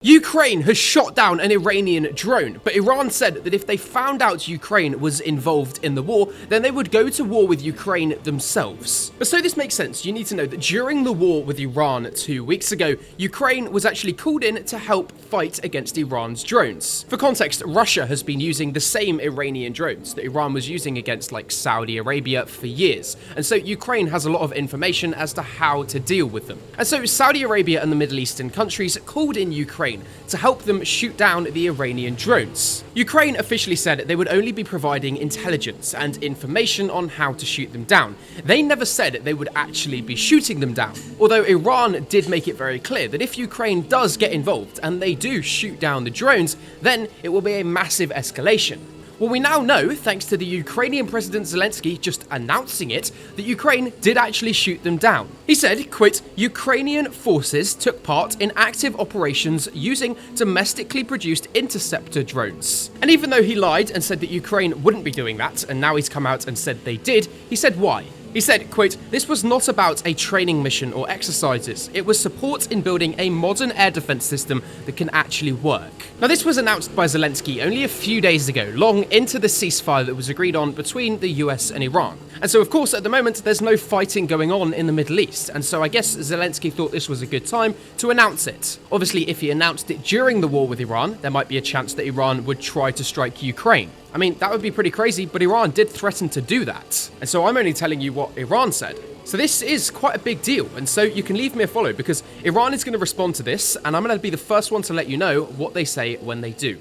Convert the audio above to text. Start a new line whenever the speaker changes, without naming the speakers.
Ukraine has shot down an Iranian drone, but Iran said that if they found out Ukraine was involved in the war, then they would go to war with Ukraine themselves. But so this makes sense, you need to know that during the war with Iran 2 weeks ago, Ukraine was actually called in to help fight against Iran's drones. For context, Russia has been using the same Iranian drones that Iran was using against like Saudi Arabia for years, and so Ukraine has a lot of information as to how to deal with them. And so Saudi Arabia and the Middle Eastern countries called in Ukraine to help them shoot down the Iranian drones. Ukraine officially said they would only be providing intelligence and information on how to shoot them down. They never said they would actually be shooting them down. Although Iran did make it very clear that if Ukraine does get involved and they do shoot down the drones, then it will be a massive escalation. Well, we now know, thanks to the Ukrainian President Zelensky just announcing it, that Ukraine did actually shoot them down. He said, quote, Ukrainian forces took part in active operations using domestically produced interceptor drones. And even though he lied and said that Ukraine wouldn't be doing that, and now he's come out and said they did, he said why. He said, quote, this was not about a training mission or exercises. It was support in building a modern air defense system that can actually work. Now, this was announced by Zelensky only a few days ago, long into the ceasefire that was agreed on between the US and Iran. And so, of course, at the moment, there's no fighting going on in the Middle East. And so I guess Zelensky thought this was a good time to announce it. Obviously, if he announced it during the war with Iran, there might be a chance that Iran would try to strike Ukraine. I mean, that would be pretty crazy, but Iran did threaten to do that. And so I'm only telling you what Iran said. So this is quite a big deal, and so you can leave me a follow because Iran is going to respond to this, and I'm going to be the first one to let you know what they say when they do.